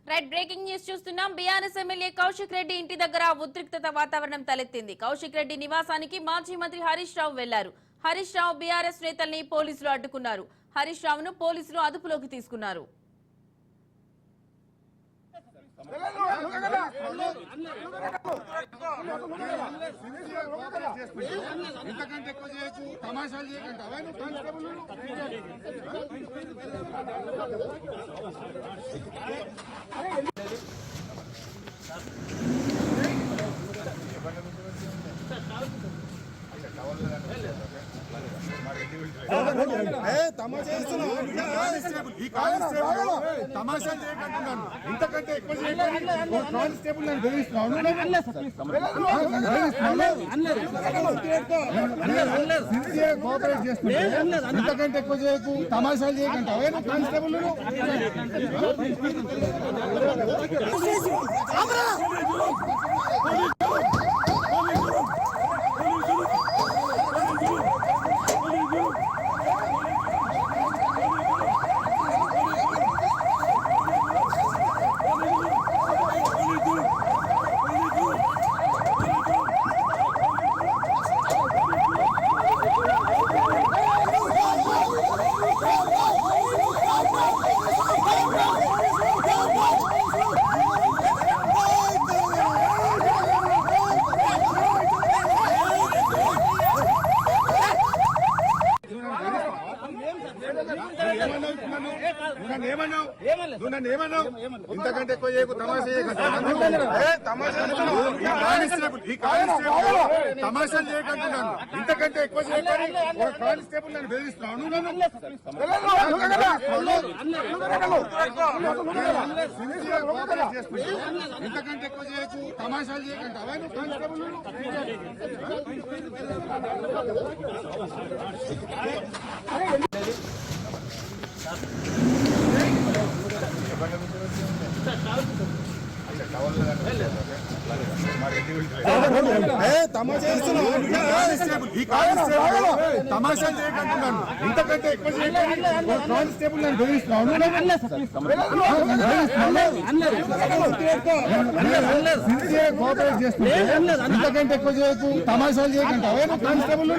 Right breaking news చూస్తున్నాం. BRS MLA Kaushik Reddy ఇంటి దగ్గర ఉద్రిక్తత వాతావరణం తలెత్తింది. కౌశిక్ రెడ్డి నివాసానికి మాజీ మంత్రి హరీష్ రావు వెళ్లారు. హరీష్ రావు బీఆర్ఎస్ నేతల్ని పోలీసులు అడ్డుకున్నారు. హరీష్ రావును పోలీసులు అదుపులోకి తీసుకున్నారు. తమాషా చేయకుంటున్నాను. ఇంతకంటే ఎక్కువ కానిస్టేబుల్ నేను బెదిరిస్తున్నాను. కోఆపరేట్ చేస్తున్నాను. ఇంతకంటే ఎక్కువ చేయకు, తమాషాలు చేయకంటే అవే కానిస్టేబుల్. ఇంతకంటే ఎక్కువ చేయకు, తమాషాలు చేయకుంటున్నాను. ఇంతకంటే ఎక్కువ చేయకని ఒక కానిస్టేబుల్ నన్ను బెదిరిస్తున్నాను. ఇంతకంటే ఎక్కువ చేయకు, తమాషాలు చేయకంటే అవే కానిస్టేబుల్. తమాషా చేయకుంటున్నాను. ఇంతకంటే ఎక్కువ కానిస్టేబుల్ నేను బెదిరిస్తున్నాను. కోఆపరేట్ చేస్తున్నాను. ఇంతకంటే ఎక్కువ చేయకు, తమాషాలు చేయకంటే అవే కానిస్టేబుల్.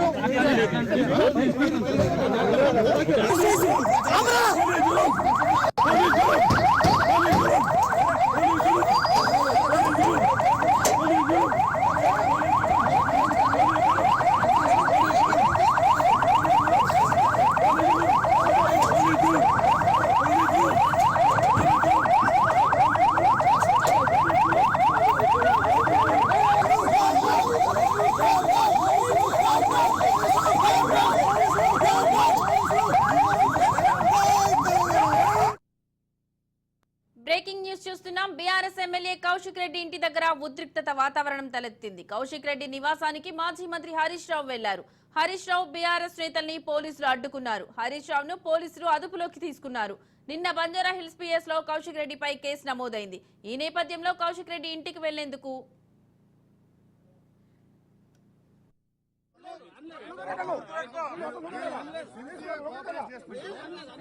బ్రేకింగ్ న్యూస్ చూస్తున్నాం. బీఆర్ఎస్ ఎమ్మెల్యే కౌశిక్ రెడ్డి ఇంటి దగ్గర ఉద్రిక్తత వాతావరణం తలెత్తింది. కౌశిక్ రెడ్డి నివాసానికి మాజీ మంత్రి హరీష్ రావు వెళ్లారు. హరీష్ రావు బీఆర్ఎస్ నేతల్ని పోలీసులు అడ్డుకున్నారు. హరీష్ రావును పోలీసులు అదుపులోకి తీసుకున్నారు. నిన్న బంజారా హిల్స్ పిఎస్ లో కౌశిక్ రెడ్డిపై కేసు నమోదైంది. ఈ నేపథ్యంలో కౌశిక్ రెడ్డి ఇంటికి వెళ్లేందుకు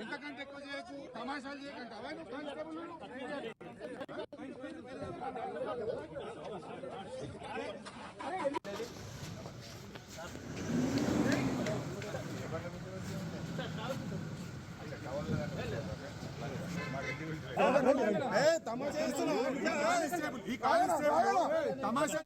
ఇంతకంటే ఎక్కువ చేయకు, తమాషాలు చేయకంటే అవే కానిస్టేబుల్. తమాషా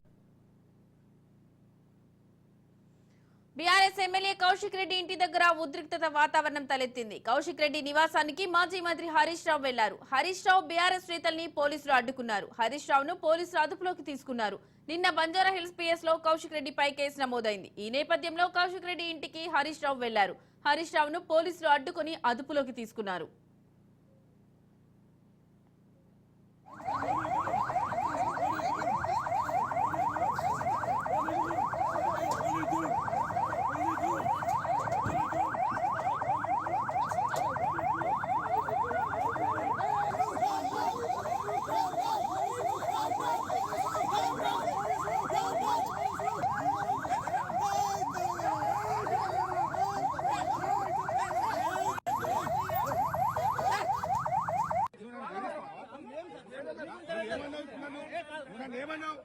బీఆర్ఎస్ ఎమ్మెల్యే కౌశిక్ రెడ్డి ఇంటి దగ్గర ఉద్రిక్తత వాతావరణం తలెత్తింది. కౌశిక్ రెడ్డి నివాసానికి మాజీ మంత్రి హరీష్ రావు వెళ్లారు. హరీష్ రావు బీఆర్ఎస్ నేతల్ని పోలీసులు అడ్డుకున్నారు. హరీష్ రావును పోలీసులు అదుపులోకి తీసుకున్నారు. నిన్న బంజారా హిల్స్ పిఎస్ లో కౌశిక్ రెడ్డిపై కేసు నమోదైంది. ఈ నేపథ్యంలో కౌశిక్ రెడ్డి ఇంటికి హరీష్ రావు వెళ్లారు. హరీష్ రావును పోలీసులు అడ్డుకుని అదుపులోకి తీసుకున్నారు. ఏమన్నావు?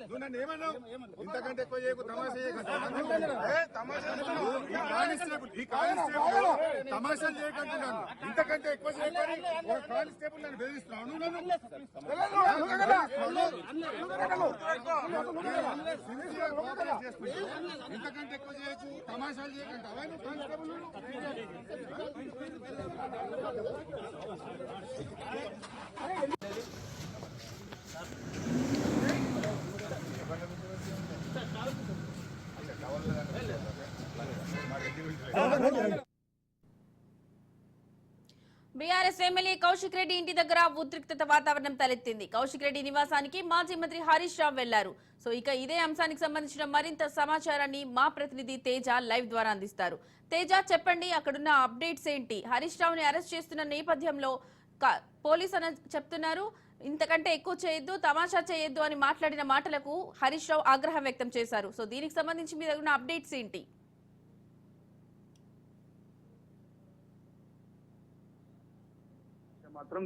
నువ్వు నన్ను ఏమన్నావు? ఇంతకంటే ఎక్కువ చేయకు, తమాషా చేయకండి. ఈ కానిస్టేబుల్ తమాషాలు చేయకంటున్నాను. ఇంతకంటే ఎక్కువ చేయకని ఒక కానిస్టేబుల్ నన్ను బెదిరిస్తున్నావు. నువ్వు నన్ను ఇంతకంటే ఎక్కువ చేయకు, తమాషాలు చేయకండి. అవే నువ్వు constable. BRS MLA Kaushik Reddy ఇంటి దగ్గర ఉద్రిక్తత వాతావరణం తలెత్తింది. కౌశిక్ రెడ్డి నివాసానికి మాజీ మంత్రి హరీష్ రావు వెళ్లారు. సో ఇక ఇదే అంశానికి సంబంధించిన మరింత సమాచారాన్ని మా ప్రతినిధి తేజ లైవ్ ద్వారా అందిస్తారు. తేజ, చెప్పండి, అక్కడున్న అప్డేట్స్ ఏంటి? హరీష్ రావుని అరెస్ట్ చేస్తున్న నేపథ్యంలో పోలీసు చెప్తున్నారు ఇంతకంటే ఎక్కువ చేయొద్దు, తమాషా చేయొద్దు అని మాట్లాడిన మాటలకు హరీష్ రావు ఆగ్రహం వ్యక్తం చేశారు. సో దీనికి సంబంధించి మీ దగ్గర ఉన్న అప్డేట్స్ ఏంటి? మాత్రం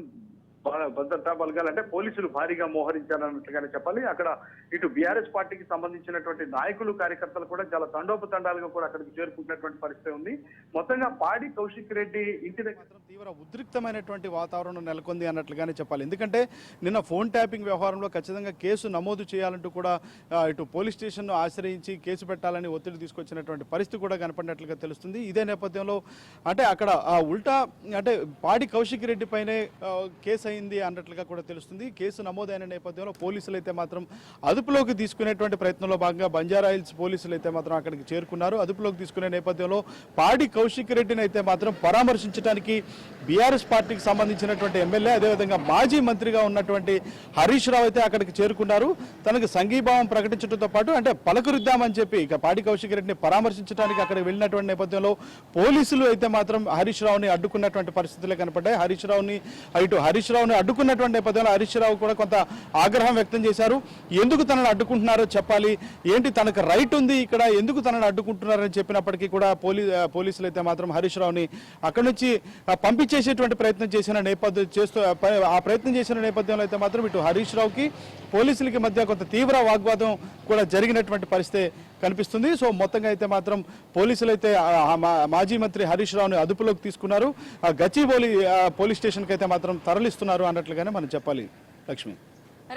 భద్రతా బలగాలంటే పోలీసులు భారీగా మోహరించారన్నట్లుగానే చెప్పాలి. అక్కడ ఇటు బీఆర్ఎస్ పార్టీకి సంబంధించినటువంటి నాయకులు కార్యకర్తలు కూడా చాలా తండోపతండాలుగా కూడా అక్కడికి చేరుకుంటున్నటువంటి పరిస్థితి ఉంది. మొత్తంగా పాడి కౌశిక్ రెడ్డి ఇంటి దగ్గర తీవ్ర ఉద్రిక్తమైనటువంటి వాతావరణం నెలకొంది అన్నట్లుగానే చెప్పాలి. ఎందుకంటే నిన్న ఫోన్ ట్యాపింగ్ వ్యవహారంలో ఖచ్చితంగా కేసు నమోదు చేయాలంటూ కూడా ఇటు పోలీస్ స్టేషన్ను ఆశ్రయించి కేసు పెట్టాలని ఒత్తిడి తీసుకొచ్చినటువంటి పరిస్థితి కూడా కనపడినట్లుగా తెలుస్తుంది. ఇదే నేపథ్యంలో అంటే అక్కడ ఉల్టా అంటే పాడి కౌశిక్ రెడ్డి పైనే కేసు అయింది అన్నట్లుగా కూడా తెలుస్తుంది. కేసు నమోదైన నేపథ్యంలో పోలీసులు అయితే మాత్రం అదుపులోకి తీసుకునేటువంటి ప్రయత్నంలో భాగంగా బంజారాహిల్స్ పోలీసులు అయితే మాత్రం అక్కడికి చేరుకున్నారు. అదుపులోకి తీసుకునే నేపథ్యంలో పాడి కౌశిక్ రెడ్డిని అయితే మాత్రం పరామర్శించడానికి బీఆర్ఎస్ పార్టీకి సంబంధించినటువంటి ఎమ్మెల్యే అదేవిధంగా మాజీ మంత్రిగా ఉన్నటువంటి హరీష్ రావు అయితే అక్కడికి చేరుకున్నారు. తనకు సంఘీభావం ప్రకటించడంతో పాటు అంటే పలకరిద్దామని చెప్పి ఇక పాడి కౌశిక్ రెడ్డిని పరామర్శించడానికి అక్కడికి వెళ్ళినటువంటి నేపథ్యంలో పోలీసులు అయితే మాత్రం హరీష్ రావుని అడ్డుకున్నటువంటి పరిస్థితులే కనపడ్డాయి. హరీష్ రావుని అడ్డుకున్నటువంటి నేపథ్యంలో హరీష్ రావు కూడా కొంత ఆగ్రహం వ్యక్తం చేశారు. ఎందుకు తనను అడ్డుకుంటున్నారో చెప్పాలి, ఏంటి తనకు రైట్ ఉంది ఇక్కడ, ఎందుకు తనను అడ్డుకుంటున్నారని చెప్పినప్పటికీ కూడా పోలీసులు అయితే మాత్రం హరీష్ రావుని అక్కడి నుంచి పంపించేసేటువంటి ప్రయత్నం చేసిన నేపథ్యంలో అయితే మాత్రం ఇటు హరీష్ రావుకి పోలీసులకి మధ్య కొంత తీవ్ర వాగ్వాదం కూడా జరిగినటువంటి పరిస్థితి కనిపిస్తుంది. సో మొత్తంగా అయితే మాత్రం పోలీసులు అయితే మాజీ మంత్రి హరీష్ రావుని అదుపులోకి తీసుకున్నారు. గచ్చిబౌలి పోలీస్ స్టేషన్కి అయితే మాత్రం తరలిస్తున్నారు అన్నట్లుగానే మనం చెప్పాలి. లక్ష్మి,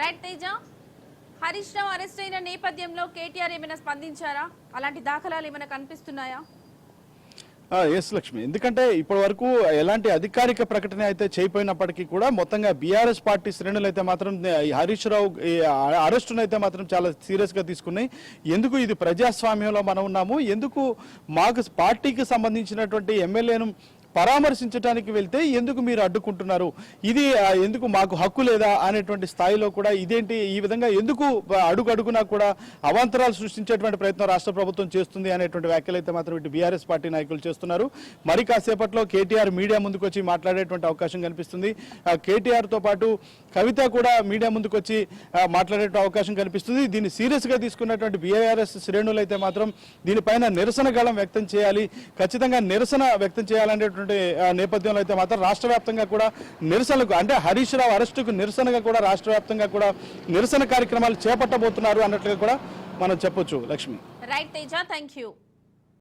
రైట్ తేజ, హరీష్ రావు అరెస్ట్ అయిన నేపథ్యంలో కేటీఆర్ ఏమైనా స్పందించారా? అలాంటి దాఖలాలు ఏమైనా కనిపిస్తున్నాయా? ఎస్ లక్ష్మి, ఎందుకంటే ఇప్పటి వరకు ఎలాంటి అధికారిక ప్రకటన అయితే చేయపోయినప్పటికీ కూడా మొత్తంగా బీఆర్ఎస్ పార్టీ శ్రేణులు అయితే మాత్రం హరీష్ రావు అరెస్టును అయితే మాత్రం చాలా సీరియస్ గా తీసుకున్నాయి. ఎందుకు ఇది ప్రజాస్వామ్యంలో మనం ఉన్నాము, ఎందుకు మాకు పార్టీకి సంబంధించినటువంటి ఎమ్మెల్యేను పరామర్శించడానికి వెళ్తే ఎందుకు మీరు అడ్డుకుంటున్నారు, ఇది ఎందుకు మాకు హక్కు లేదా అనేటువంటి స్థాయిలో కూడా ఇదేంటి ఈ విధంగా ఎందుకు అడుగునా కూడా అవాంతరాలు సృష్టించేటువంటి ప్రయత్నం రాష్ట్ర ప్రభుత్వం చేస్తుంది అనేటువంటి వ్యాఖ్యలు అయితే మాత్రం ఇటు బీఆర్ఎస్ పార్టీ నాయకులు చేస్తున్నారు. మరి కాసేపట్లో కేటీఆర్ మీడియా ముందుకు వచ్చి మాట్లాడేటువంటి అవకాశం కనిపిస్తుంది. కేటీఆర్ తో పాటు కవిత కూడా మీడియా ముందుకు వచ్చి మాట్లాడే అవకాశం కనిపిస్తుంది. దీన్ని సీరియస్ గా తీసుకున్నటువంటి బీఆర్ఎస్ శ్రేణులు అయితే మాత్రం దీనిపైన నిరసన గళం వ్యక్తం చేయాలి, ఖచ్చితంగా నిరసన వ్యక్తం చేయాలనేటువంటి నేపథ్యంలో అయితే మాత్రం రాష్ట్ర వ్యాప్తంగా కూడా నిరసనలకు అంటే హరీష్ రావు అరెస్టుకు నిరసనగా కూడా రాష్ట్ర వ్యాప్తంగా కూడా నిరసన కార్యక్రమాలు చేపట్టబోతున్నారు అన్నట్లుగా కూడా మనం చెప్పొచ్చు. Lakshmi, right Teja, thank you.